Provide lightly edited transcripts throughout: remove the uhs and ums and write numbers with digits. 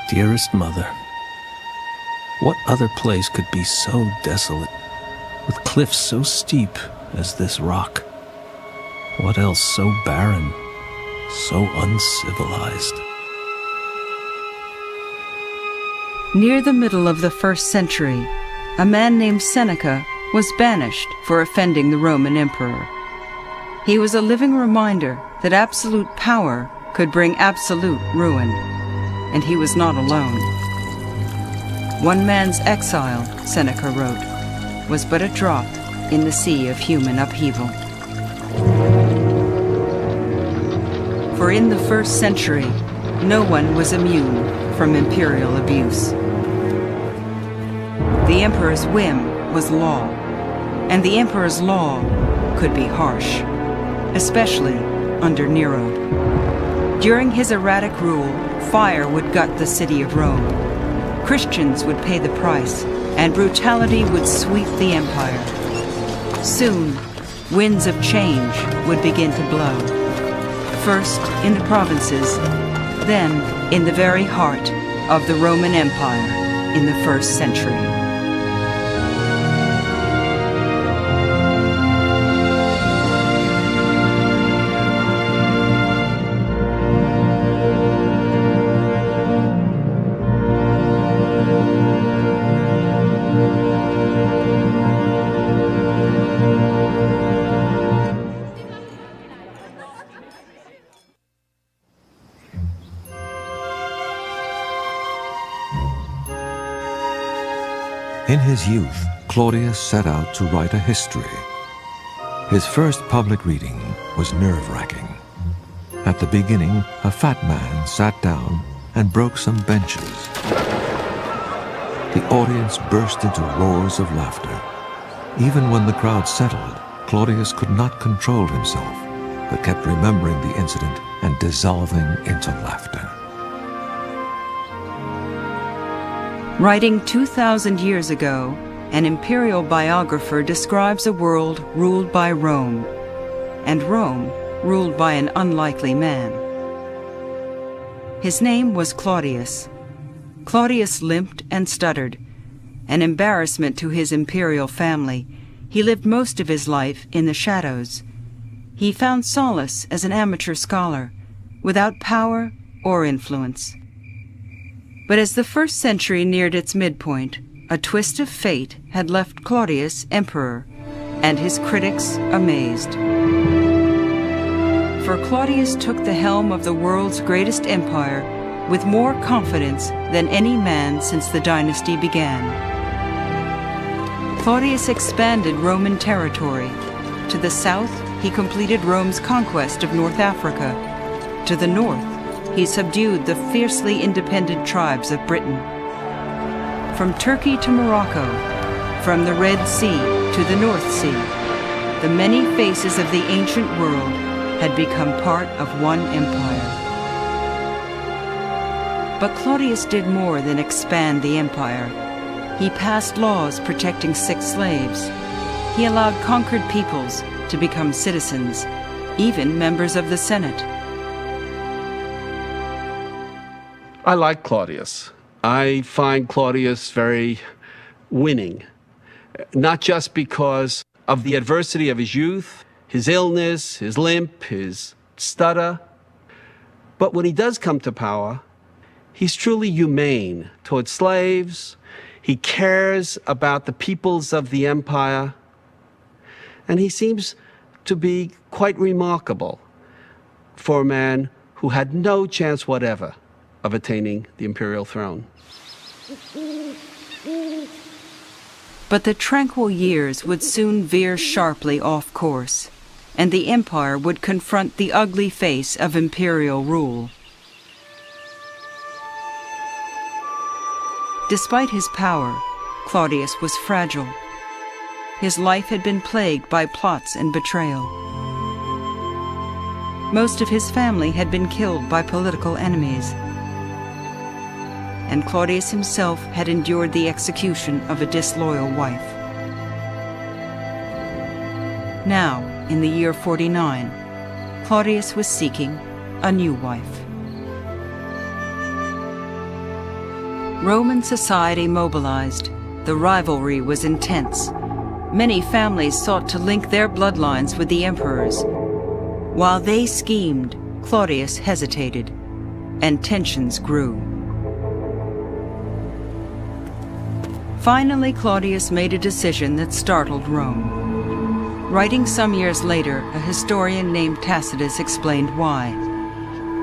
Dearest mother, what other place could be so desolate, with cliffs so steep as this rock? What else so barren, so uncivilized? Near the middle of the 1st century, a man named Seneca was banished for offending the Roman emperor. He was a living reminder that absolute power could bring absolute ruin, and he was not alone. One man's exile, Seneca wrote, was but a drop in the sea of human upheaval. For in the 1st century, no one was immune from imperial abuse. The emperor's whim was law, and the emperor's law could be harsh, especially under Nero. During his erratic rule, fire would gut the city of Rome. Christians would pay the price, and brutality would sweep the empire. Soon, winds of change would begin to blow. First in the provinces, then in the very heart of the Roman Empire in the 1st century. In his youth, Claudius set out to write a history. His first public reading was nerve-wracking. At the beginning, a fat man sat down and broke some benches. The audience burst into roars of laughter. Even when the crowd settled, Claudius could not control himself, but kept remembering the incident and dissolving into laughter. Writing 2,000 years ago, an imperial biographer describes a world ruled by Rome, and Rome ruled by an unlikely man. His name was Claudius. Claudius limped and stuttered, an embarrassment to his imperial family. He lived most of his life in the shadows. He found solace as an amateur scholar, without power or influence. But as the 1st century neared its midpoint, a twist of fate had left Claudius emperor, and his critics amazed. For Claudius took the helm of the world's greatest empire with more confidence than any man since the dynasty began. Claudius expanded Roman territory. To the south, he completed Rome's conquest of North Africa. To the north, he subdued the fiercely independent tribes of Britain. From Turkey to Morocco, from the Red Sea to the North Sea, the many faces of the ancient world had become part of one empire. But Claudius did more than expand the empire. He passed laws protecting sick slaves. He allowed conquered peoples to become citizens, even members of the Senate. I like Claudius. I find Claudius very winning, not just because of the adversity of his youth, his illness, his limp, his stutter, but when he does come to power, he's truly humane towards slaves. He cares about the peoples of the empire, and he seems to be quite remarkable for a man who had no chance whatever of attaining the imperial throne. But the tranquil years would soon veer sharply off course, and the empire would confront the ugly face of imperial rule. Despite his power, Claudius was fragile. His life had been plagued by plots and betrayal. Most of his family had been killed by political enemies, and Claudius himself had endured the execution of a disloyal wife. Now, in the year 49, Claudius was seeking a new wife. Roman society mobilized. The rivalry was intense. Many families sought to link their bloodlines with the emperors. While they schemed, Claudius hesitated, and tensions grew. Finally, Claudius made a decision that startled Rome. Writing some years later, a historian named Tacitus explained why.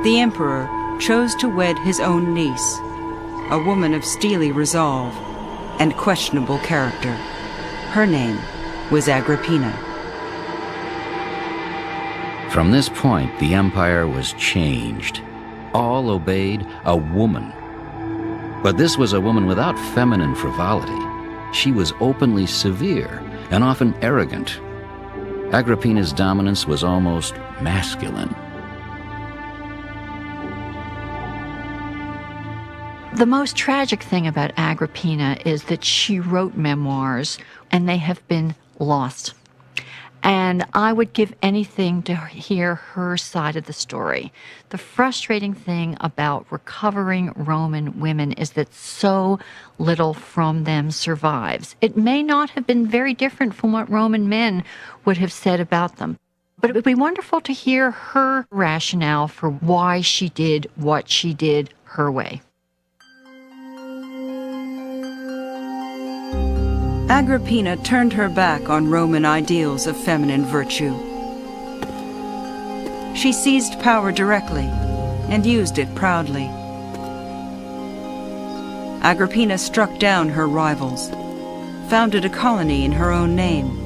The emperor chose to wed his own niece, a woman of steely resolve and questionable character. Her name was Agrippina. From this point, the empire was changed. All obeyed a woman. But this was a woman without feminine frivolity. She was openly severe and often arrogant. Agrippina's dominance was almost masculine. The most tragic thing about Agrippina is that she wrote memoirs, and they have been lost. And I would give anything to hear her side of the story. The frustrating thing about recovering Roman women is that so little from them survives. It may not have been very different from what Roman men would have said about them. But it would be wonderful to hear her rationale for why she did what she did her way. Agrippina turned her back on Roman ideals of feminine virtue. She seized power directly and used it proudly. Agrippina struck down her rivals, founded a colony in her own name,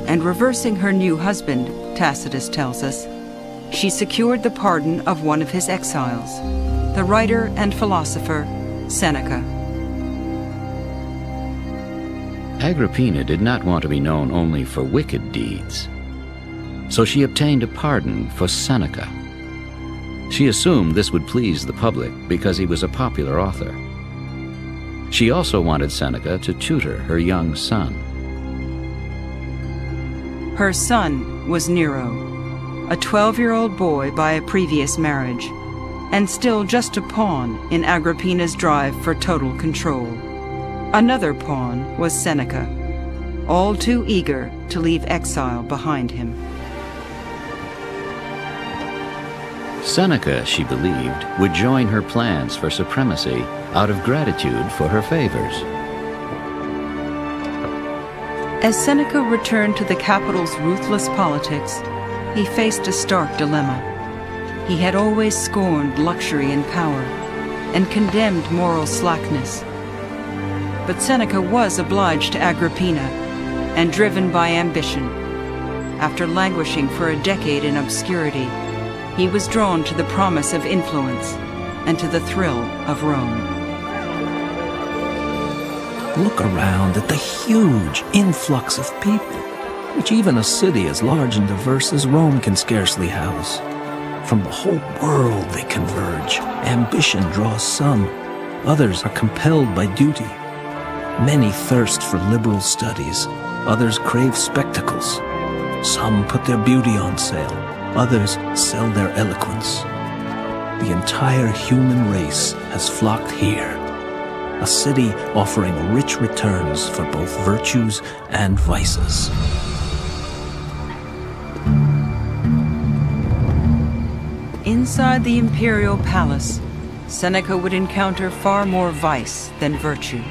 and reversing her new husband, Tacitus tells us, she secured the pardon of one of his exiles, the writer and philosopher Seneca. Agrippina did not want to be known only for wicked deeds, so she obtained a pardon for Seneca. She assumed this would please the public because he was a popular author. She also wanted Seneca to tutor her young son. Her son was Nero, a 12-year-old boy by a previous marriage, and still just a pawn in Agrippina's drive for total control. Another pawn was Seneca, all too eager to leave exile behind him. Seneca, she believed, would join her plans for supremacy out of gratitude for her favors. As Seneca returned to the capital's ruthless politics, he faced a stark dilemma. He had always scorned luxury and power, and condemned moral slackness. But Seneca was obliged to Agrippina, and driven by ambition. After languishing for a decade in obscurity, he was drawn to the promise of influence and to the thrill of Rome. Look around at the huge influx of people, which even a city as large and diverse as Rome can scarcely house. From the whole world they converge. Ambition draws some. Others are compelled by duty. Many thirst for liberal studies. Others crave spectacles. Some put their beauty on sale. Others sell their eloquence. The entire human race has flocked here. A city offering rich returns for both virtues and vices. Inside the imperial palace, Seneca would encounter far more vice than virtue.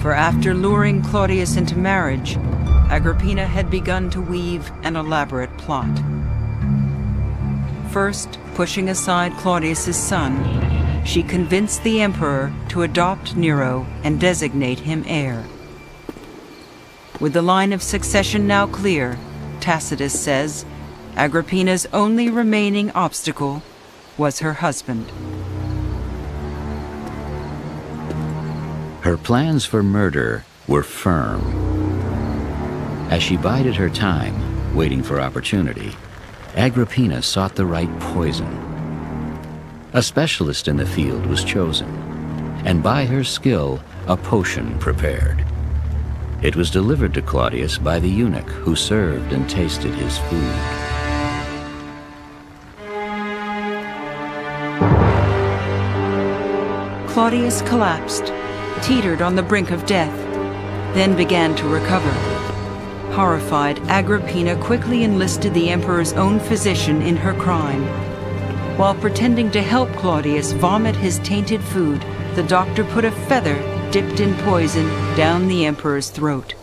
For after luring Claudius into marriage, Agrippina had begun to weave an elaborate plot. First, pushing aside Claudius's son, she convinced the emperor to adopt Nero and designate him heir. With the line of succession now clear, Tacitus says, Agrippina's only remaining obstacle was her husband. Her plans for murder were firm. As she bided her time, waiting for opportunity, Agrippina sought the right poison. A specialist in the field was chosen, and by her skill, a potion prepared. It was delivered to Claudius by the eunuch who served and tasted his food. Claudius collapsed, teetered on the brink of death, then began to recover. Horrified, Agrippina quickly enlisted the emperor's own physician in her crime. While pretending to help Claudius vomit his tainted food, the doctor put a feather dipped in poison down the emperor's throat.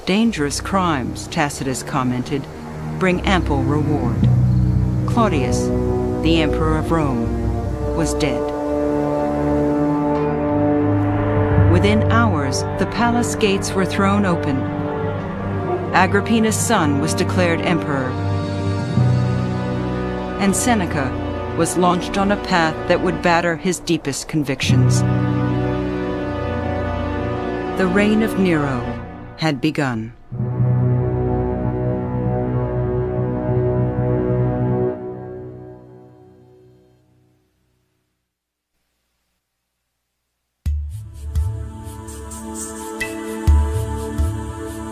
Dangerous crimes, Tacitus commented, bring ample reward. Claudius, the emperor of Rome, was dead. Within hours, the palace gates were thrown open. Agrippina's son was declared emperor, and Seneca was launched on a path that would batter his deepest convictions. The reign of Nero had begun.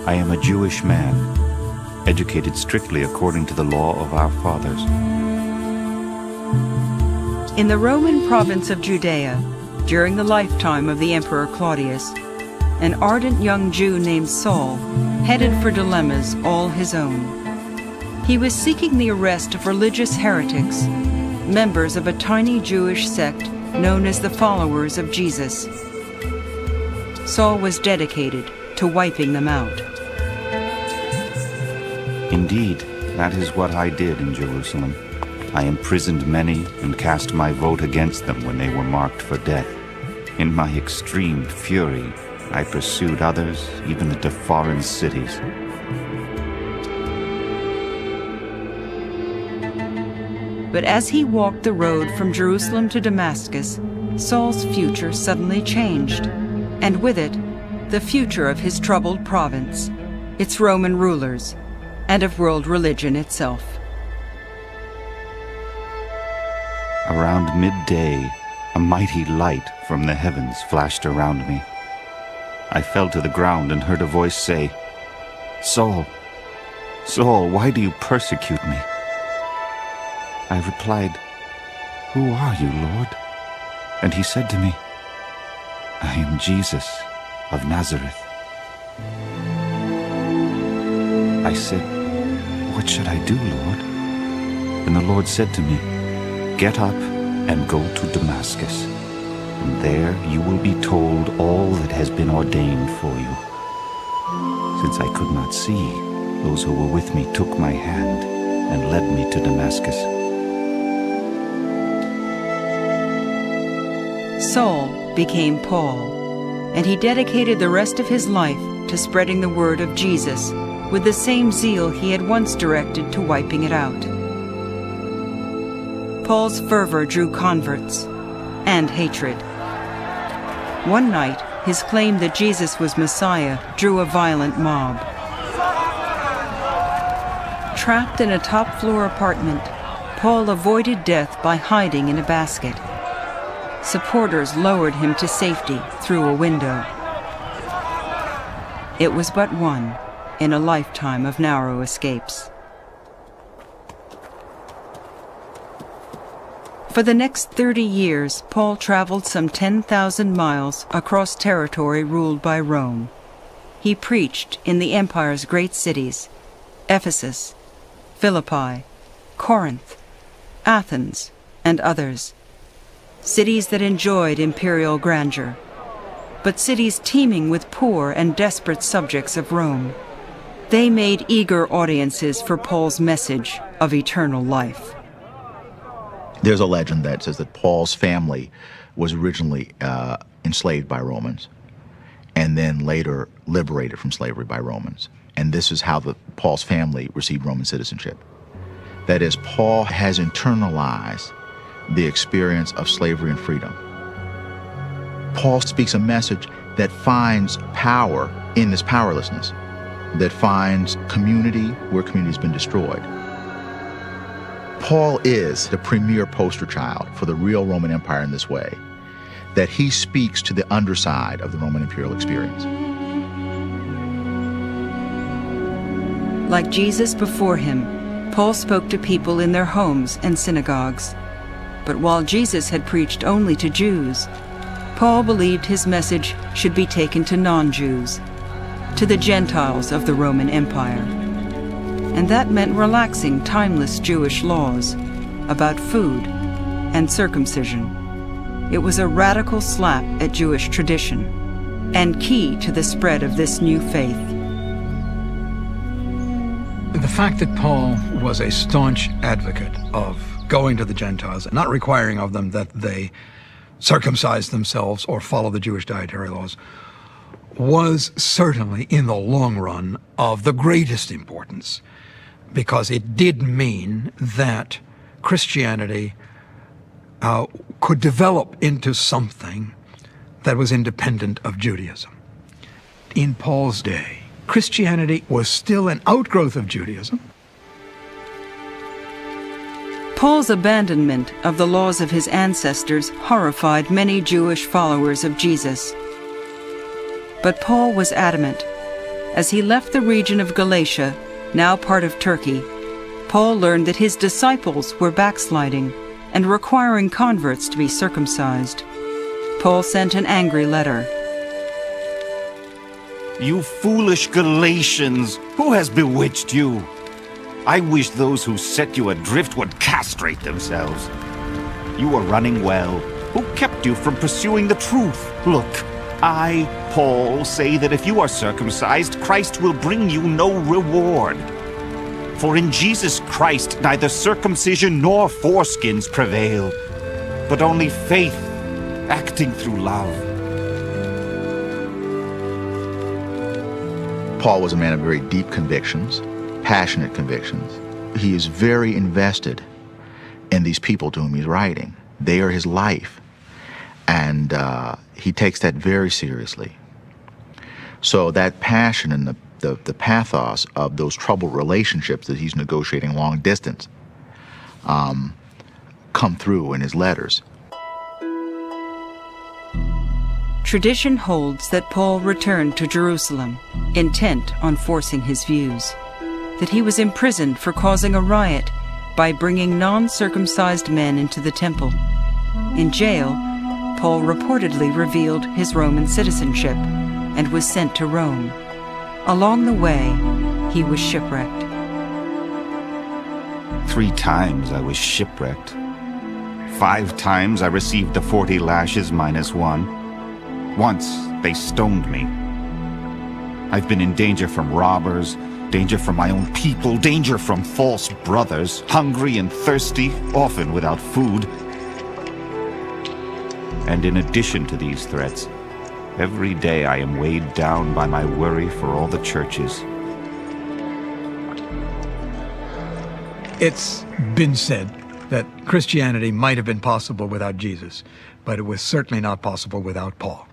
I am a Jewish man, educated strictly according to the law of our fathers. In the Roman province of Judea, during the lifetime of the Emperor Claudius, an ardent young Jew named Saul headed for dilemmas all his own. He was seeking the arrest of religious heretics, members of a tiny Jewish sect known as the followers of Jesus. Saul was dedicated to wiping them out. Indeed, that is what I did in Jerusalem. I imprisoned many and cast my vote against them when they were marked for death. In my extreme fury, I pursued others even into foreign cities. But as he walked the road from Jerusalem to Damascus, Saul's future suddenly changed, and with it, the future of his troubled province, its Roman rulers, and of world religion itself. Around midday, a mighty light from the heavens flashed around me. I fell to the ground and heard a voice say, "Saul, Saul, why do you persecute me?" I replied, "Who are you, Lord?" And he said to me, "I am Jesus of Nazareth." I said, "What should I do, Lord?" And the Lord said to me, "Get up and go to Damascus, and there you will be told all that has been ordained for you." Since I could not see, those who were with me took my hand and led me to Damascus. Saul became Paul, and he dedicated the rest of his life to spreading the word of Jesus with the same zeal he had once directed to wiping it out. Paul's fervor drew converts and hatred. One night, his claim that Jesus was Messiah drew a violent mob. Trapped in a top-floor apartment, Paul avoided death by hiding in a basket. Supporters lowered him to safety through a window. It was but one in a lifetime of narrow escapes. For the next 30 years, Paul traveled some 10,000 miles across territory ruled by Rome. He preached in the empire's great cities, Ephesus, Philippi, Corinth, Athens, and others. Cities that enjoyed imperial grandeur, but cities teeming with poor and desperate subjects of Rome. They made eager audiences for Paul's message of eternal life. There's a legend that says that Paul's family was originally enslaved by Romans and then later liberated from slavery by Romans. And this is how Paul's family received Roman citizenship. That is, Paul has internalized the experience of slavery and freedom. Paul speaks a message that finds power in this powerlessness, that finds community where community's been destroyed. Paul is the premier poster child for the real Roman Empire in this way, that he speaks to the underside of the Roman imperial experience. Like Jesus before him, Paul spoke to people in their homes and synagogues. But while Jesus had preached only to Jews, Paul believed his message should be taken to non-Jews, to the Gentiles of the Roman Empire. And that meant relaxing timeless Jewish laws about food and circumcision. It was a radical slap at Jewish tradition and key to the spread of this new faith. The fact that Paul was a staunch advocate of going to the Gentiles and not requiring of them that they circumcise themselves or follow the Jewish dietary laws was certainly, in the long run, of the greatest importance, because it did mean that Christianity could develop into something that was independent of Judaism. In Paul's day, Christianity was still an outgrowth of Judaism. Paul's abandonment of the laws of his ancestors horrified many Jewish followers of Jesus. But Paul was adamant. As he left the region of Galatia, now part of Turkey, Paul learned that his disciples were backsliding and requiring converts to be circumcised. Paul sent an angry letter. You foolish Galatians, who has bewitched you? I wish those who set you adrift would castrate themselves. You are running well. Who kept you from pursuing the truth? Look, I, Paul, say that if you are circumcised, Christ will bring you no reward. For in Jesus Christ neither circumcision nor foreskins prevail, but only faith acting through love. Paul was a man of very deep convictions, passionate convictions. He is very invested in these people to whom he's writing. They are his life, and he takes that very seriously. So that passion and the pathos of those troubled relationships that he's negotiating long distance come through in his letters. Tradition holds that Paul returned to Jerusalem, intent on forcing his views, that he was imprisoned for causing a riot by bringing non-circumcised men into the temple. In jail, Paul reportedly revealed his Roman citizenship and was sent to Rome. Along the way, he was shipwrecked. 3 times I was shipwrecked. 5 times I received the 40 lashes minus 1. Once they stoned me. I've been in danger from robbers, danger from my own people, danger from false brothers, hungry and thirsty, often without food. And in addition to these threats, every day I am weighed down by my worry for all the churches. It's been said that Christianity might have been possible without Jesus, but it was certainly not possible without Paul.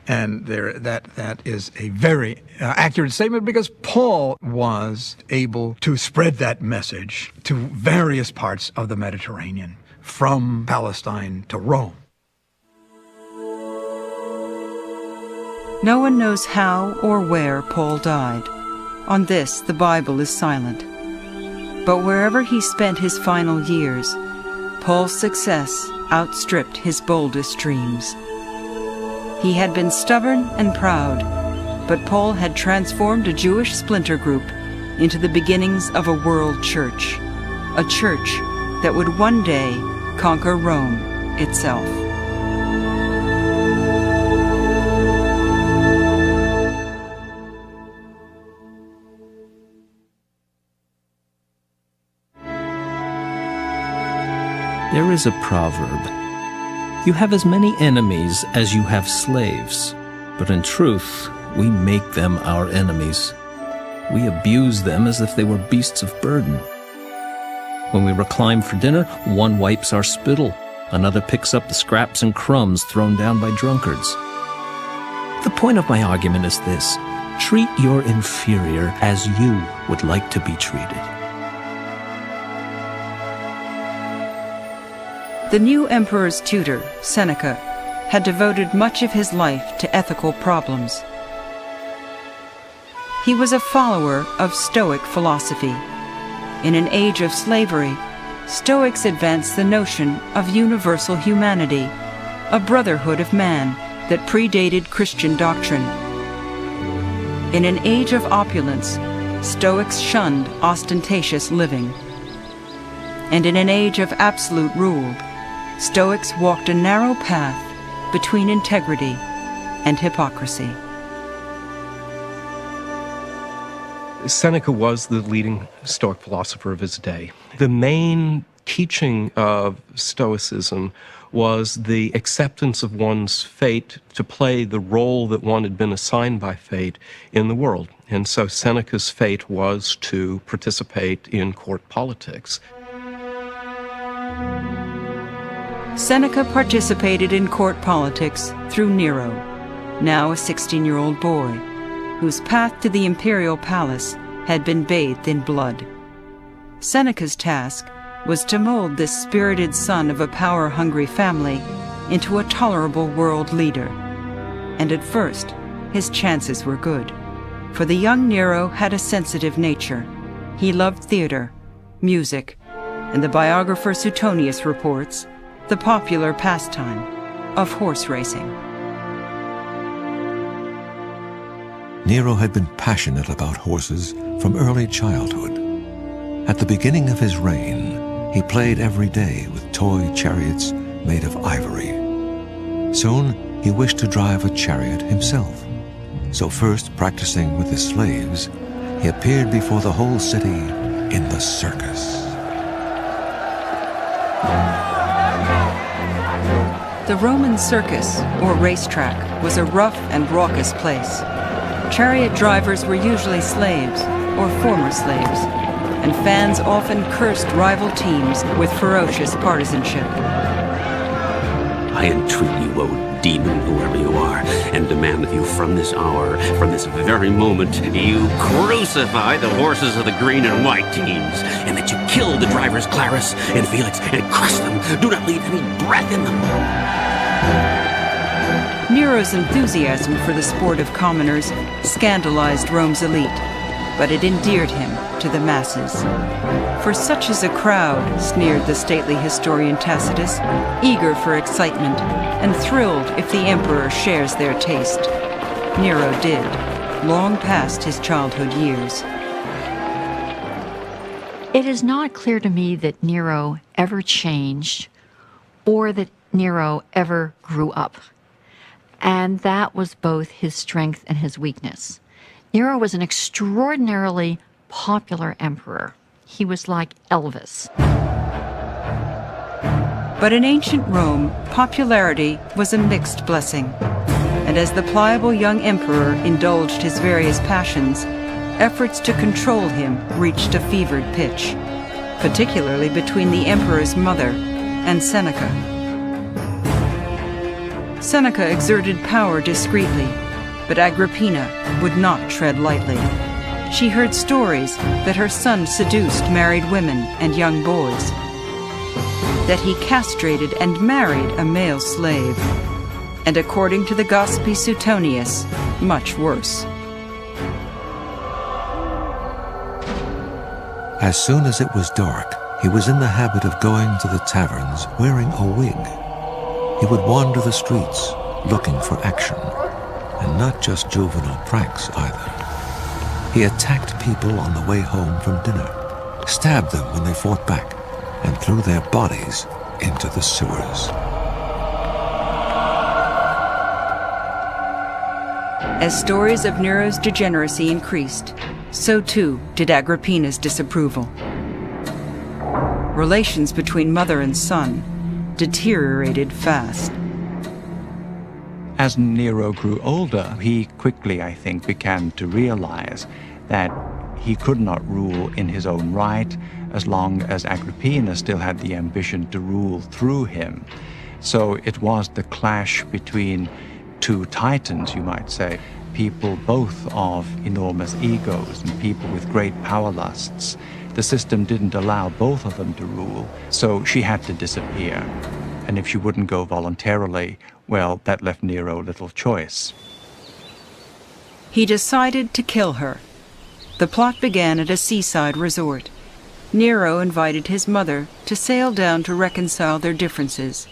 And that is a very accurate statement, because Paul was able to spread that message to various parts of the Mediterranean, from Palestine to Rome. No one knows how or where Paul died. On this, the Bible is silent. But wherever he spent his final years, Paul's success outstripped his boldest dreams. He had been stubborn and proud, but Paul had transformed a Jewish splinter group into the beginnings of a world church, a church that would one day conquer Rome itself. There is a proverb: you have as many enemies as you have slaves, but in truth, we make them our enemies. We abuse them as if they were beasts of burden. When we recline for dinner, one wipes our spittle, another picks up the scraps and crumbs thrown down by drunkards. The point of my argument is this: treat your inferior as you would like to be treated. The new emperor's tutor, Seneca, had devoted much of his life to ethical problems. He was a follower of Stoic philosophy. In an age of slavery, Stoics advanced the notion of universal humanity a brotherhood of man that predated Christian doctrine. In an age of opulence, Stoics shunned ostentatious living. And in an age of absolute rule, Stoics walked a narrow path between integrity and hypocrisy. Seneca was the leading Stoic philosopher of his day. The main teaching of Stoicism was the acceptance of one's fate to play the role that one had been assigned by fate in the world. And so Seneca's fate was to participate in court politics. Seneca participated in court politics through Nero, now a 16-year-old boy, whose path to the imperial palace had been bathed in blood. Seneca's task was to mold this spirited son of a power-hungry family into a tolerable world leader. And at first, his chances were good, for the young Nero had a sensitive nature. He loved theater, music, and the biographer Suetonius reports the popular pastime of horse racing. Nero had been passionate about horses from early childhood. At the beginning of his reign, he played every day with toy chariots made of ivory. Soon, he wished to drive a chariot himself. So first practicing with his slaves, he appeared before the whole city in the circus. The Roman circus, or racetrack, was a rough and raucous place. Chariot drivers were usually slaves, or former slaves, and fans often cursed rival teams with ferocious partisanship. I entreat you, O demon, whoever you are, and demand that you from this hour, from this very moment, you crucify the horses of the green and white teams, and that you kill the drivers Clarus and Felix and crush them. Do not leave any breath in them. Nero's enthusiasm for the sport of commoners scandalized Rome's elite, but it endeared him to the masses. For such is a crowd, sneered the stately historian Tacitus, eager for excitement and thrilled if the emperor shares their taste. Nero did, long past his childhood years. It is not clear to me that Nero ever changed or that Nero ever grew up. And that was both his strength and his weakness. Nero was an extraordinarily popular emperor. He was like Elvis. But in ancient Rome, popularity was a mixed blessing. And as the pliable young emperor indulged his various passions, efforts to control him reached a fevered pitch, particularly between the emperor's mother and Seneca. Seneca exerted power discreetly, but Agrippina would not tread lightly. She heard stories that her son seduced married women and young boys, that he castrated and married a male slave, and according to the gossipy Suetonius, much worse. As soon as it was dark, he was in the habit of going to the taverns wearing a wig. He would wander the streets looking for action, and not just juvenile pranks either. He attacked people on the way home from dinner, stabbed them when they fought back, and threw their bodies into the sewers. As stories of Nero's degeneracy increased, so too did Agrippina's disapproval. Relations between mother and son deteriorated fast. As Nero grew older, he quickly, I think, began to realize that he could not rule in his own right as long as Agrippina still had the ambition to rule through him. So it was the clash between two titans, you might say, people both of enormous egos and people with great power lusts. The system didn't allow both of them to rule, so she had to disappear. And if she wouldn't go voluntarily, well, that left Nero little choice. He decided to kill her. The plot began at a seaside resort. Nero invited his mother to sail down to reconcile their differences.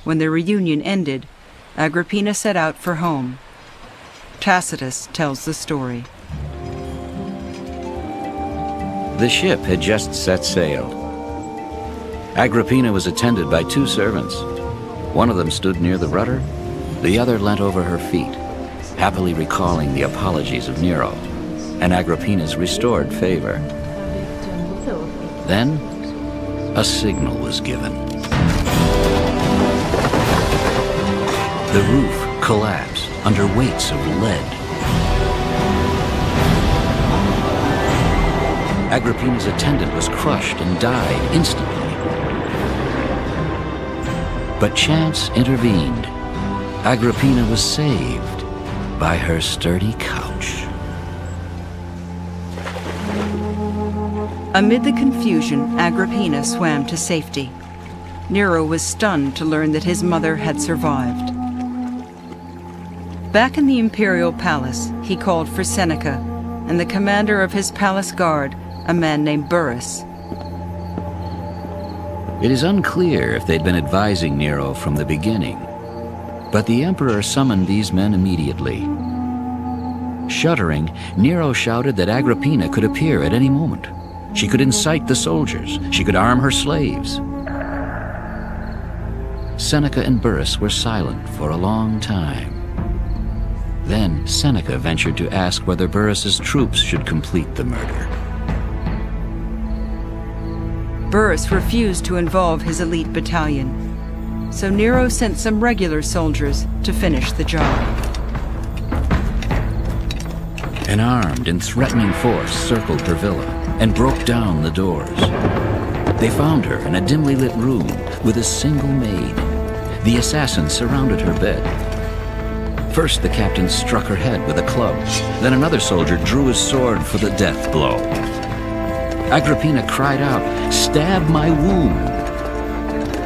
when the reunion ended, Agrippina set out for home. Tacitus tells the story. The ship had just set sail. Agrippina was attended by 2 servants. One of them stood near the rudder, the other leant over her feet, happily recalling the apologies of Nero and Agrippina's restored favor. Then, a signal was given. The roof collapsed under weights of lead. Agrippina's attendant was crushed and died instantly. But chance intervened. Agrippina was saved by her sturdy couch. Amid the confusion, Agrippina swam to safety. Nero was stunned to learn that his mother had survived. Back in the imperial palace, he called for Seneca and the commander of his palace guard, a man named Burrus. It is unclear if they'd been advising Nero from the beginning, but the emperor summoned these men immediately. Shuddering, Nero shouted that Agrippina could appear at any moment. She could incite the soldiers. She could arm her slaves. Seneca and Burrus were silent for a long time. Then Seneca ventured to ask whether Burrus's troops should complete the murder. Burrus refused to involve his elite battalion, so Nero sent some regular soldiers to finish the job. An armed and threatening force circled her villa and broke down the doors. They found her in a dimly lit room with a single maid. The assassins surrounded her bed. First, the captain struck her head with a club. Then another soldier drew his sword for the death blow. Agrippina cried out, "Stab my womb!"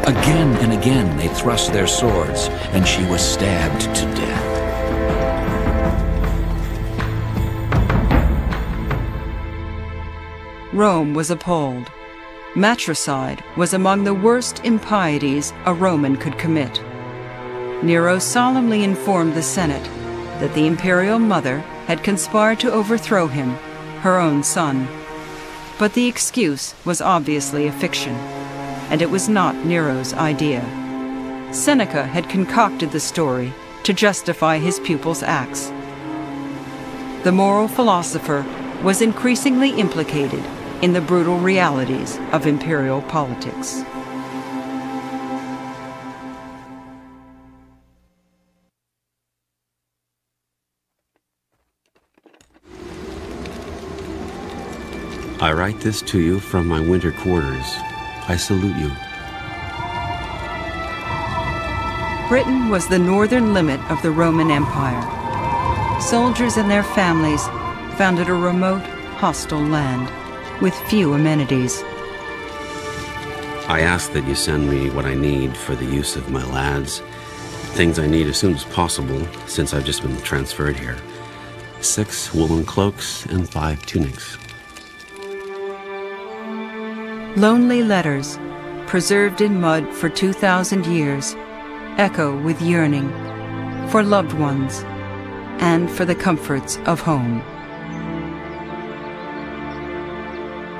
Again and again they thrust their swords, and she was stabbed to death. Rome was appalled. Matricide was among the worst impieties a Roman could commit. Nero solemnly informed the Senate that the imperial mother had conspired to overthrow him, her own son. But the excuse was obviously a fiction, and it was not Nero's idea. Seneca had concocted the story to justify his pupil's acts. The moral philosopher was increasingly implicated in the brutal realities of imperial politics. I write this to you from my winter quarters. I salute you. Britain was the northern limit of the Roman Empire. Soldiers and their families found it a remote, hostile land with few amenities. I ask that you send me what I need for the use of my lads. Things I need as soon as possible, since I've just been transferred here. 6 woolen cloaks and 5 tunics. Lonely letters, preserved in mud for 2,000 years, echo with yearning for loved ones and for the comforts of home.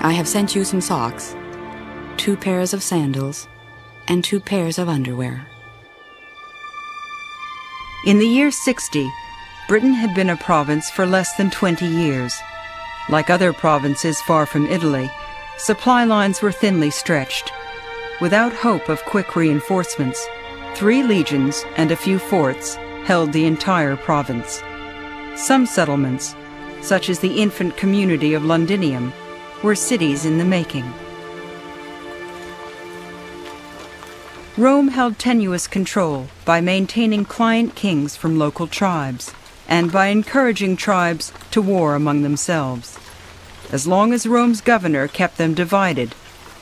I have sent you some socks, 2 pairs of sandals, and 2 pairs of underwear. In the year 60, Britain had been a province for less than 20 years. Like other provinces far from Italy, supply lines were thinly stretched. Without hope of quick reinforcements, 3 legions and a few forts held the entire province. Some settlements, such as the infant community of Londinium, were cities in the making. Rome held tenuous control by maintaining client kings from local tribes and by encouraging tribes to war among themselves. As long as Rome's governor kept them divided,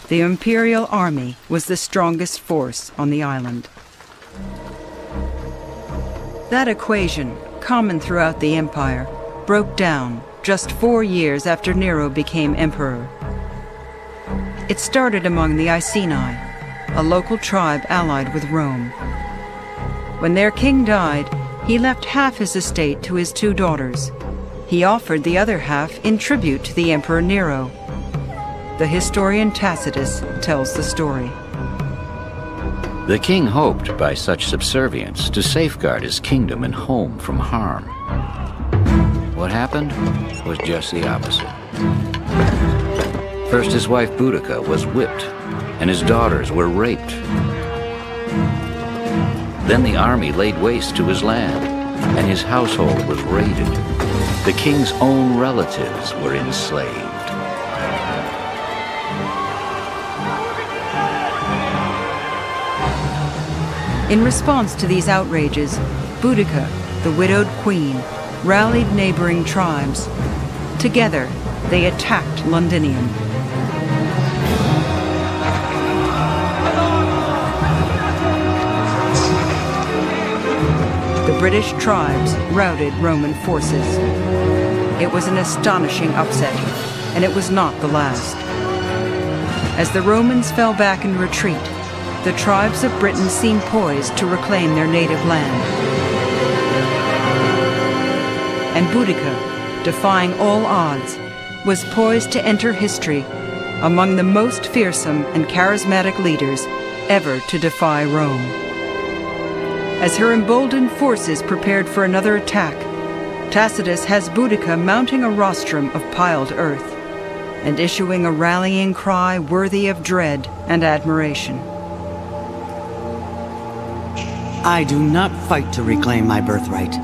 the imperial army was the strongest force on the island. That equation, common throughout the empire, broke down just 4 years after Nero became emperor. It started among the Iceni, a local tribe allied with Rome. When their king died, he left half his estate to his 2 daughters. He offered the other half in tribute to the Emperor Nero. The historian Tacitus tells the story. The king hoped by such subservience to safeguard his kingdom and home from harm. What happened was just the opposite. First, his wife Boudica was whipped, and his daughters were raped. Then the army laid waste to his land, and his household was raided. The king's own relatives were enslaved. In response to these outrages, Boudica, the widowed queen, rallied neighboring tribes. Together, they attacked Londinium. The British tribes routed Roman forces. It was an astonishing upset, and it was not the last. As the Romans fell back in retreat, the tribes of Britain seemed poised to reclaim their native land. And Boudica, defying all odds, was poised to enter history among the most fearsome and charismatic leaders ever to defy Rome. As her emboldened forces prepared for another attack, Tacitus has Boudica mounting a rostrum of piled earth and issuing a rallying cry worthy of dread and admiration. I do not fight to reclaim my birthright,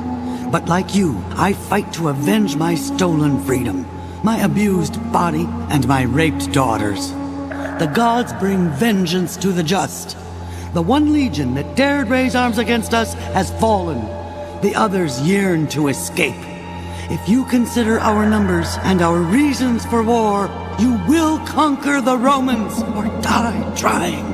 but like you, I fight to avenge my stolen freedom, my abused body, and my raped daughters. The gods bring vengeance to the just. The one legion that dared raise arms against us has fallen. The others yearn to escape. If you consider our numbers and our reasons for war, you will conquer the Romans or die trying.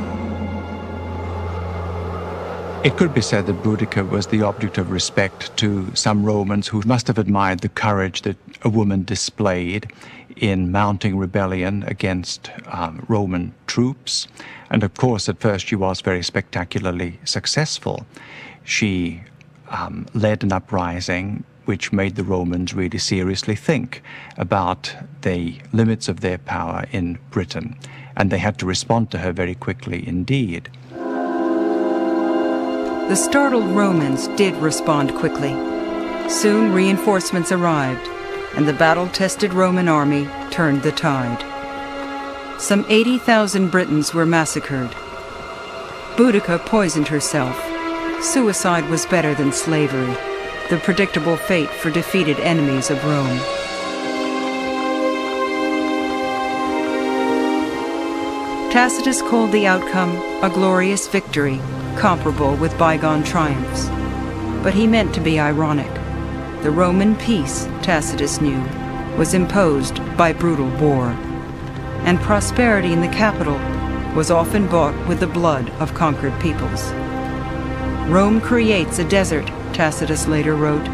It could be said that Boudica was the object of respect to some Romans who must have admired the courage that a woman displayed in mounting rebellion against Roman troops. And of course, at first she was very spectacularly successful. She led an uprising which made the Romans really seriously think about the limits of their power in Britain. And they had to respond to her very quickly indeed. The startled Romans did respond quickly. Soon reinforcements arrived, and the battle-tested Roman army turned the tide. Some 80,000 Britons were massacred. Boudica poisoned herself. Suicide was better than slavery, the predictable fate for defeated enemies of Rome. Tacitus called the outcome a glorious victory, comparable with bygone triumphs. But he meant to be ironic. The Roman peace, Tacitus knew, was imposed by brutal war, and prosperity in the capital was often bought with the blood of conquered peoples. Rome creates a desert, Tacitus later wrote,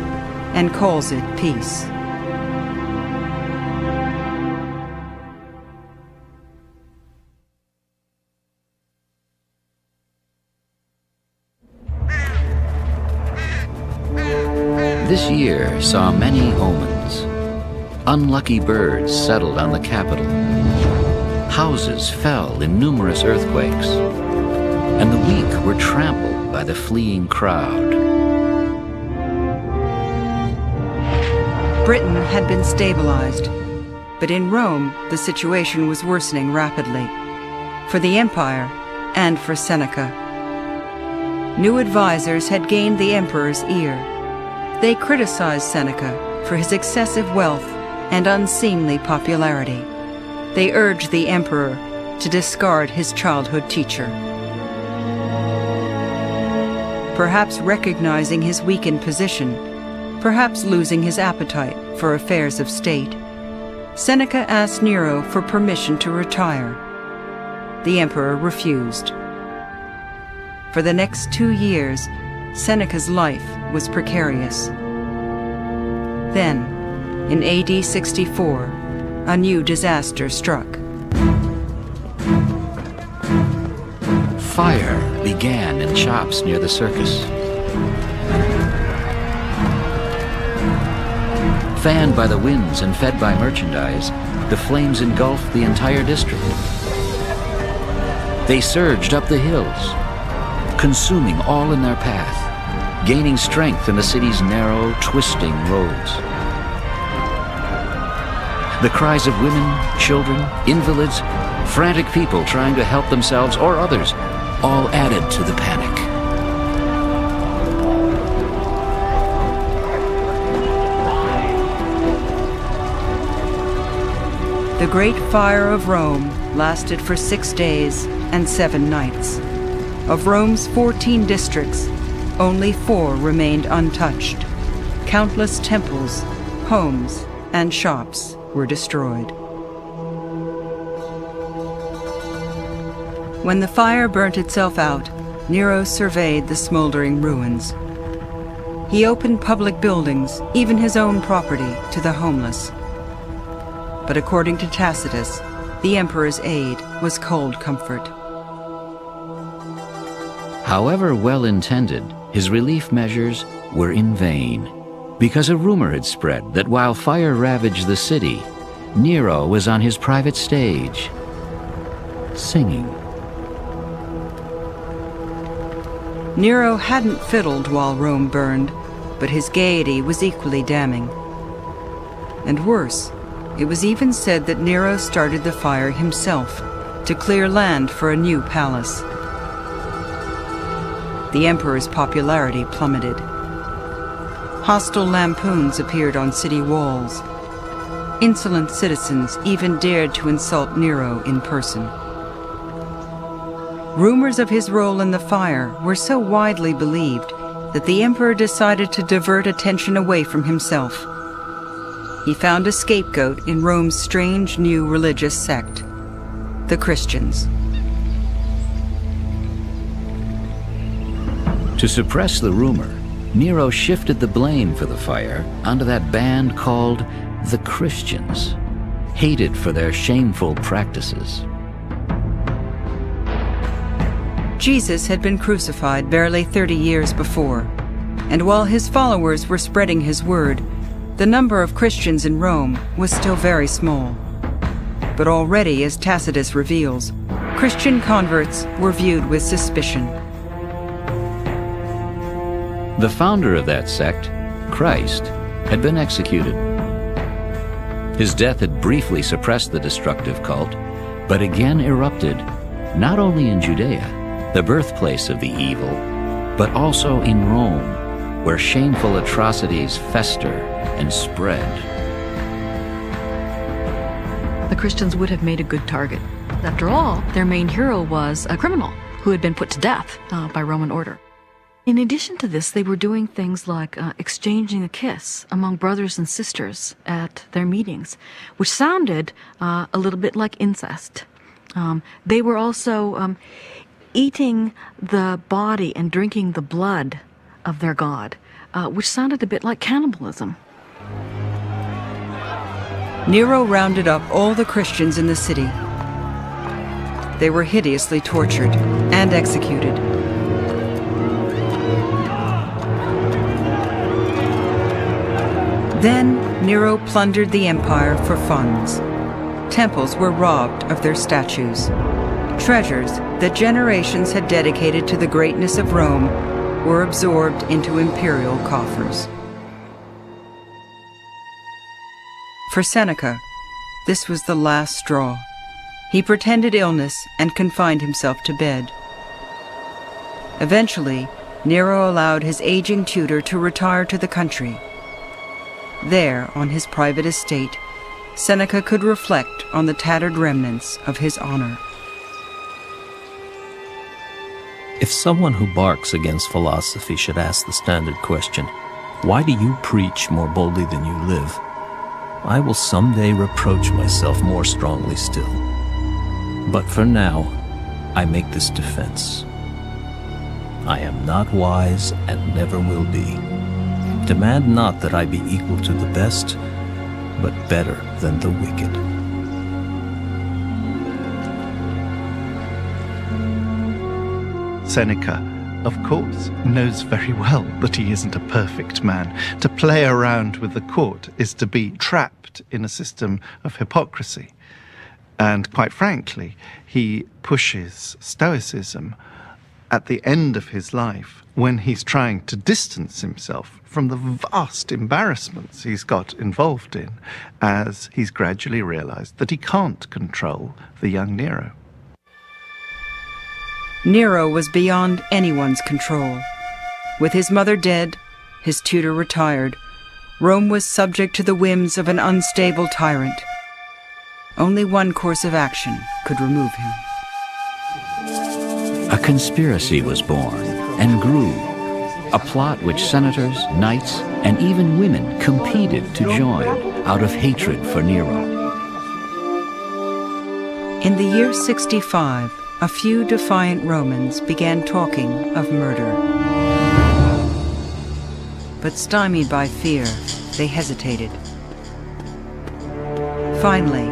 and calls it peace. This year saw many omens. Unlucky birds settled on the capital. Houses fell in numerous earthquakes, and the weak were trampled by the fleeing crowd. Britain had been stabilized, but in Rome the situation was worsening rapidly, for the empire and for Seneca. New advisors had gained the emperor's ear. They criticized Seneca for his excessive wealth and unseemly popularity. They urged the emperor to discard his childhood teacher. Perhaps recognizing his weakened position, perhaps losing his appetite for affairs of state, Seneca asked Nero for permission to retire. The emperor refused. For the next 2 years, Seneca's life was precarious. Then, in AD 64, a new disaster struck. Fire began in shops near the circus. Fanned by the winds and fed by merchandise, the flames engulfed the entire district. They surged up the hills, consuming all in their path, gaining strength in the city's narrow, twisting roads. The cries of women, children, invalids, frantic people trying to help themselves or others, all added to the panic. The Great Fire of Rome lasted for 6 days and 7 nights. Of Rome's 14 districts, only 4 remained untouched. Countless temples, homes, and shops were destroyed. When the fire burnt itself out, Nero surveyed the smoldering ruins. He opened public buildings, even his own property, to the homeless. But according to Tacitus, the emperor's aid was cold comfort. However well-intended, his relief measures were in vain, because a rumor had spread that while fire ravaged the city, Nero was on his private stage, singing. Nero hadn't fiddled while Rome burned, but his gaiety was equally damning. And worse, it was even said that Nero started the fire himself to clear land for a new palace. The emperor's popularity plummeted. Hostile lampoons appeared on city walls. Insolent citizens even dared to insult Nero in person. Rumors of his role in the fire were so widely believed that the emperor decided to divert attention away from himself. He found a scapegoat in Rome's strange new religious sect, the Christians. To suppress the rumor, Nero shifted the blame for the fire onto that band called the Christians, hated for their shameful practices. Jesus had been crucified barely 30 years before, and while his followers were spreading his word, the number of Christians in Rome was still very small. But already, as Tacitus reveals, Christian converts were viewed with suspicion. The founder of that sect, Christ, had been executed. His death had briefly suppressed the destructive cult, but again erupted, not only in Judea, the birthplace of the evil, but also in Rome, where shameful atrocities fester and spread. The Christians would have made a good target. After all, their main hero was a criminal who had been put to death by Roman order. In addition to this, they were doing things like exchanging a kiss among brothers and sisters at their meetings, which sounded a little bit like incest. They were also eating the body and drinking the blood of their god, which sounded a bit like cannibalism. Nero rounded up all the Christians in the city. They were hideously tortured and executed. Then Nero plundered the empire for funds. Temples were robbed of their statues. Treasures that generations had dedicated to the greatness of Rome were absorbed into imperial coffers. For Seneca, this was the last straw. He pretended illness and confined himself to bed. Eventually, Nero allowed his aging tutor to retire to the country. There, on his private estate, Seneca could reflect on the tattered remnants of his honor. If someone who barks against philosophy should ask the standard question, "Why do you preach more boldly than you live?" I will someday reproach myself more strongly still. But for now, I make this defense. I am not wise and never will be. Demand not that I be equal to the best, but better than the wicked. Seneca of course, knows very well that he isn't a perfect man. To play around with the court is to be trapped in a system of hypocrisy. And quite frankly, he pushes Stoicism at the end of his life when he's trying to distance himself from the vast embarrassments he's got involved in, as he's gradually realized that he can't control the young Nero. Nero was beyond anyone's control. With his mother dead, his tutor retired, Rome was subject to the whims of an unstable tyrant. Only one course of action could remove him. A conspiracy was born and grew, a plot which senators, knights, and even women competed to join out of hatred for Nero. In the year 65, a few defiant Romans began talking of murder. But stymied by fear, they hesitated. Finally,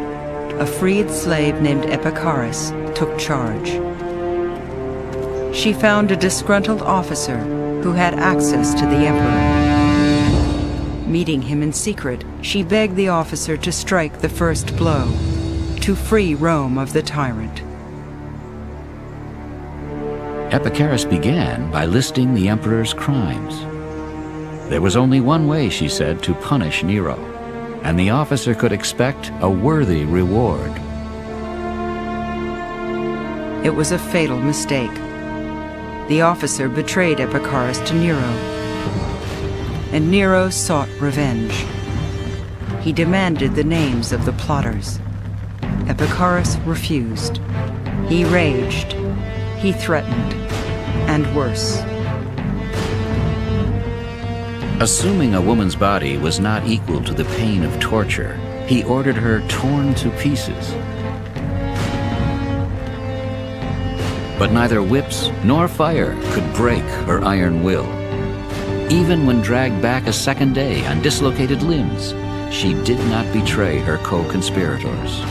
a freed slave named Epicharis took charge. She found a disgruntled officer who had access to the emperor. Meeting him in secret, she begged the officer to strike the first blow, to free Rome of the tyrant. Epicharis began by listing the emperor's crimes. There was only one way, she said, to punish Nero, and the officer could expect a worthy reward. It was a fatal mistake. The officer betrayed Epicharis to Nero, and Nero sought revenge. He demanded the names of the plotters. Epicharis refused. He raged. He threatened. And worse. Assuming a woman's body was not equal to the pain of torture, he ordered her torn to pieces. But neither whips nor fire could break her iron will. Even when dragged back a second day on dislocated limbs, she did not betray her co-conspirators.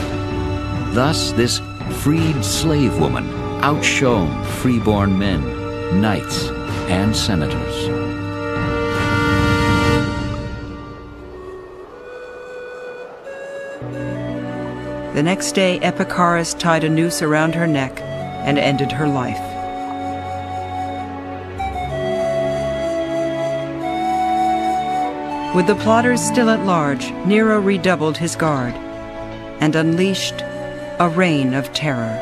Thus, this freed slave woman outshone freeborn men, knights, and senators. The next day, Epicharis tied a noose around her neck and ended her life. With the plotters still at large, Nero redoubled his guard and unleashed a reign of terror.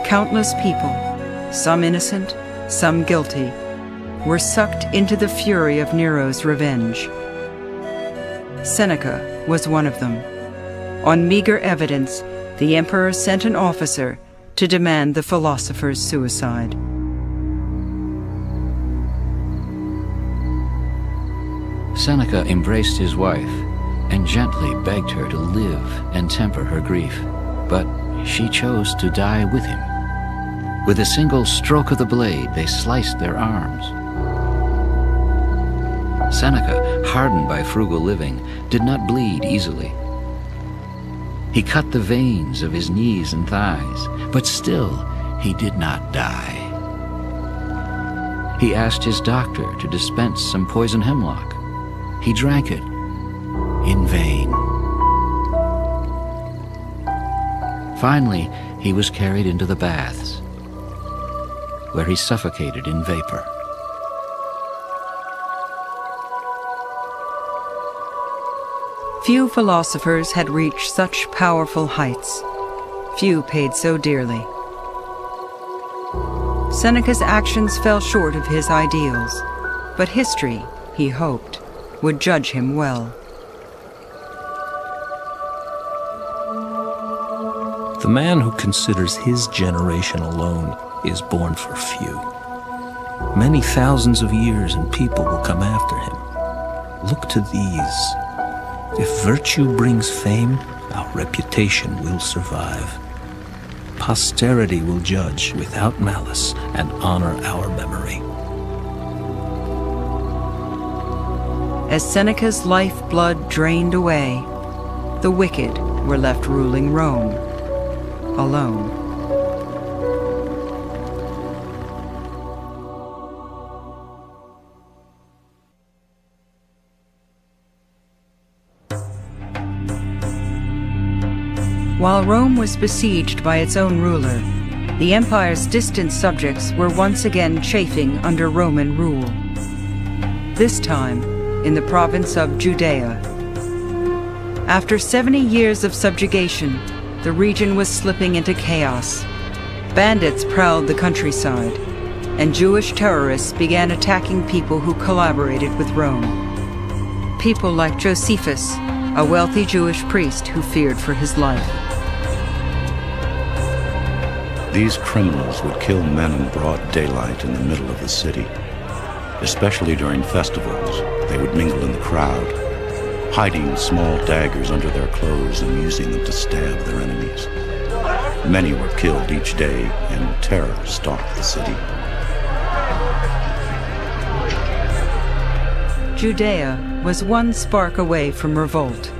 Countless people, some innocent, some guilty, were sucked into the fury of Nero's revenge. Seneca was one of them. On meager evidence, the emperor sent an officer to demand the philosopher's suicide. Seneca embraced his wife and gently begged her to live and temper her grief, but she chose to die with him. With a single stroke of the blade, they sliced their arms. Seneca, hardened by frugal living, did not bleed easily. He cut the veins of his knees and thighs, but still he did not die. He asked his doctor to dispense some poison hemlock. He drank it in vain. Finally, he was carried into the baths, where he suffocated in vapor. Few philosophers had reached such powerful heights. Few paid so dearly. Seneca's actions fell short of his ideals, but history, he hoped, would judge him well. The man who considers his generation alone is born for few. Many thousands of years and people will come after him. Look to these. If virtue brings fame, our reputation will survive. Posterity will judge without malice and honor our memory. As Seneca's lifeblood drained away, the wicked were left ruling Rome, alone. While Rome was besieged by its own ruler, the empire's distant subjects were once again chafing under Roman rule. This time in the province of Judea. After 70 years of subjugation, the region was slipping into chaos. Bandits prowled the countryside, and Jewish terrorists began attacking people who collaborated with Rome. People like Josephus, a wealthy Jewish priest who feared for his life. These criminals would kill men in broad daylight in the middle of the city. Especially during festivals, they would mingle in the crowd, hiding small daggers under their clothes and using them to stab their enemies. Many were killed each day, and terror stalked the city. Judea was one spark away from revolt.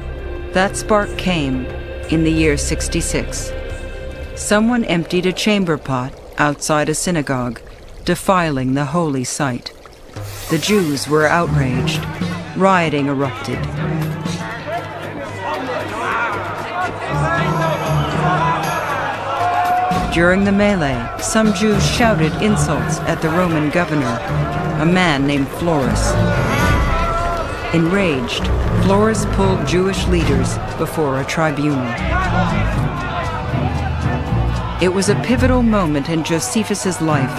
That spark came in the year 66. Someone emptied a chamber pot outside a synagogue, defiling the holy site. The Jews were outraged. Rioting erupted. During the melee, some Jews shouted insults at the Roman governor, a man named Florus. Enraged, Florus pulled Jewish leaders before a tribunal. It was a pivotal moment in Josephus's life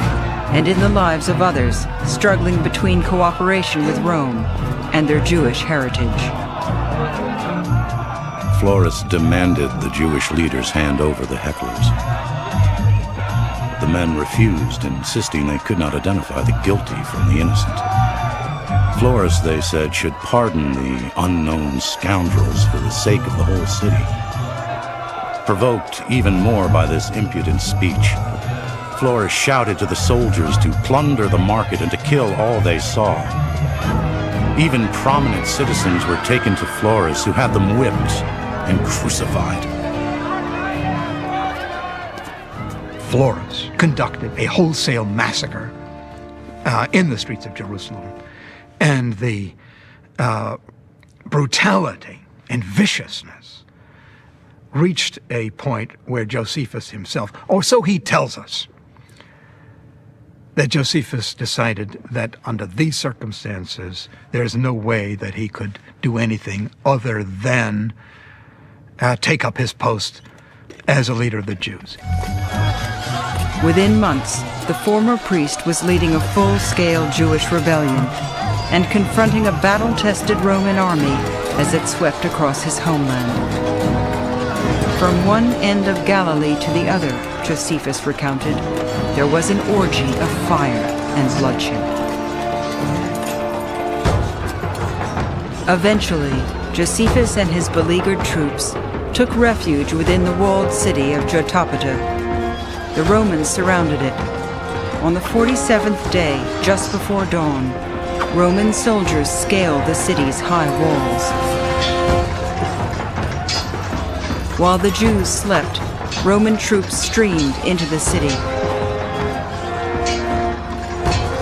and in the lives of others struggling between cooperation with Rome and their Jewish heritage. Florus demanded the Jewish leaders hand over the hecklers. The men refused, insisting they could not identify the guilty from the innocent. Florus, they said, should pardon the unknown scoundrels for the sake of the whole city. Provoked even more by this impudent speech, Florus shouted to the soldiers to plunder the market and to kill all they saw. Even prominent citizens were taken to Florus, who had them whipped and crucified. Florus conducted a wholesale massacre in the streets of Jerusalem. And the brutality and viciousness reached a point where Josephus himself, or so he tells us, that Josephus decided that under these circumstances, there's no way that he could do anything other than take up his post as a leader of the Jews. Within months, the former priest was leading a full-scale Jewish rebellion and confronting a battle-tested Roman army as it swept across his homeland. From one end of Galilee to the other, Josephus recounted, there was an orgy of fire and bloodshed. Eventually, Josephus and his beleaguered troops took refuge within the walled city of Jotapata. The Romans surrounded it. On the 47th day, just before dawn, Roman soldiers scaled the city's high walls. While the Jews slept, Roman troops streamed into the city.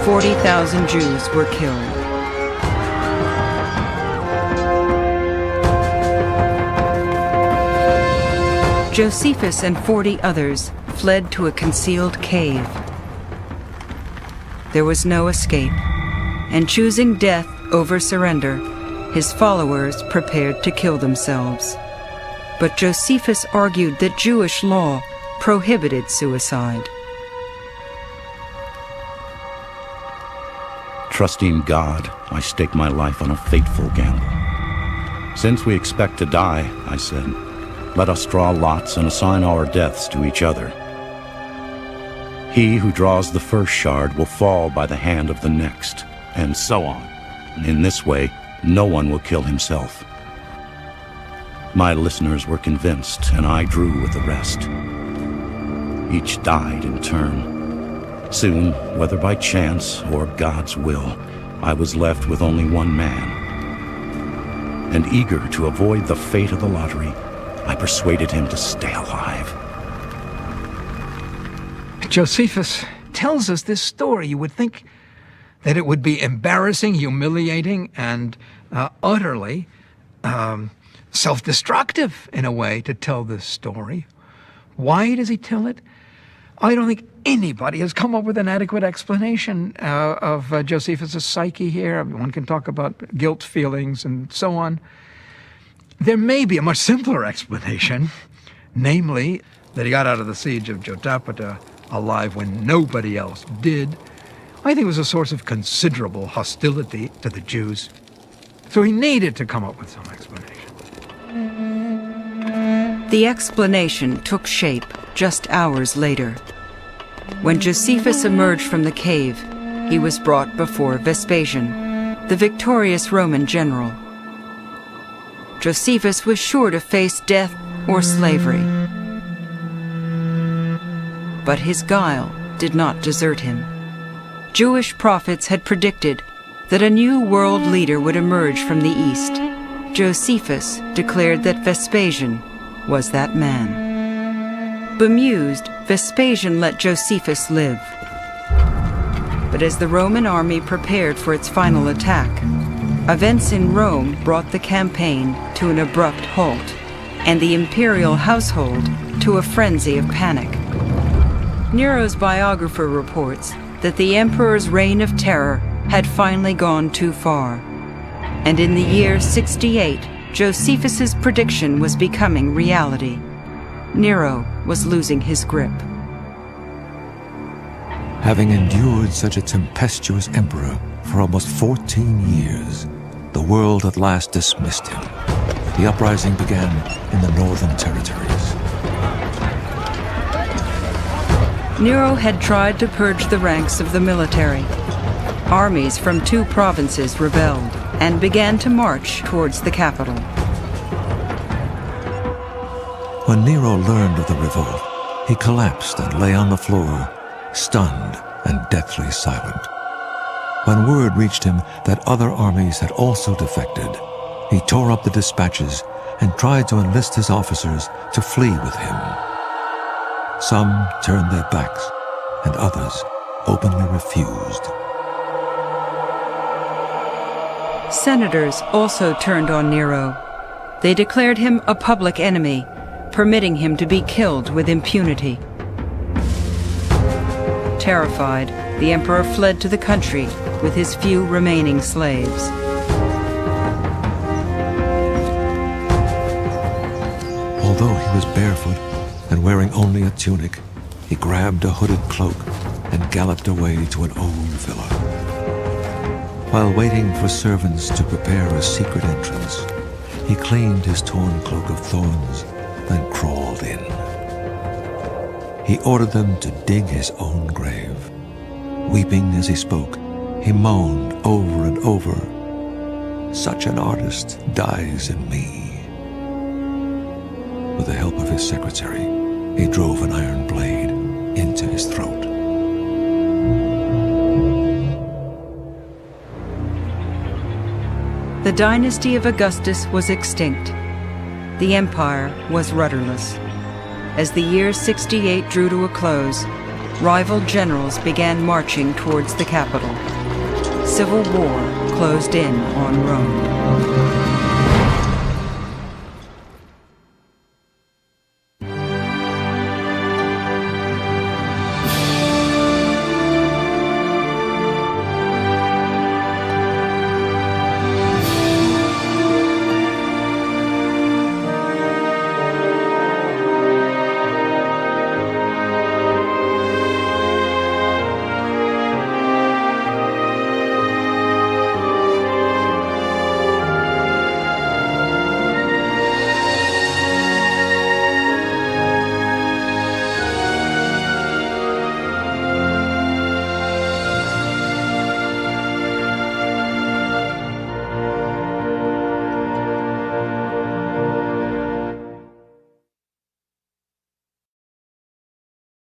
40,000 Jews were killed. Josephus and 40 others fled to a concealed cave. There was no escape, and choosing death over surrender, his followers prepared to kill themselves. But Josephus argued that Jewish law prohibited suicide. Trusting God, I staked my life on a fateful gamble. Since we expect to die, I said, let us draw lots and assign our deaths to each other. He who draws the first shard will fall by the hand of the next, and so on. In this way, no one will kill himself. My listeners were convinced, and I drew with the rest. Each died in turn. Soon, whether by chance or God's will, I was left with only one man. And eager to avoid the fate of the lottery, I persuaded him to stay alive. Josephus tells us this story. You would think that it would be embarrassing, humiliating, and utterly self-destructive in a way to tell this story. Why does he tell it? I don't think anybody has come up with an adequate explanation of Josephus' psyche here. One can talk about guilt feelings and so on. There may be a much simpler explanation, namely that he got out of the siege of Jotapata alive when nobody else did. I think it was a source of considerable hostility to the Jews. So he needed to come up with some explanation. The explanation took shape just hours later. When Josephus emerged from the cave, he was brought before Vespasian, the victorious Roman general. Josephus was sure to face death or slavery. But his guile did not desert him. Jewish prophets had predicted that a new world leader would emerge from the east. Josephus declared that Vespasian was that man. Bemused, Vespasian let Josephus live. But as the Roman army prepared for its final attack, events in Rome brought the campaign to an abrupt halt, and the imperial household to a frenzy of panic. Nero's biographer reports that the emperor's reign of terror had finally gone too far, and in the year 68, Josephus's prediction was becoming reality. Nero was losing his grip. Having endured such a tempestuous emperor for almost 14 years, the world at last dismissed him. The uprising began in the northern territories. Nero had tried to purge the ranks of the military. Armies from 2 provinces rebelled and began to march towards the capital. When Nero learned of the revolt, he collapsed and lay on the floor, stunned and deathly silent. When word reached him that other armies had also defected, he tore up the dispatches and tried to enlist his officers to flee with him. Some turned their backs, and others openly refused. Senators also turned on Nero. They declared him a public enemy, permitting him to be killed with impunity. Terrified, the emperor fled to the country with his few remaining slaves. Although he was barefoot and wearing only a tunic, he grabbed a hooded cloak and galloped away to an old villa. While waiting for servants to prepare a secret entrance, he cleaned his torn cloak of thorns, then crawled in. He ordered them to dig his own grave. Weeping as he spoke, he moaned over and over, "Such an artist dies in me." With the help of his secretary, he drove an iron blade into his throat. The dynasty of Augustus was extinct. The empire was rudderless. As the year 68 drew to a close, rival generals began marching towards the capital. Civil war closed in on Rome.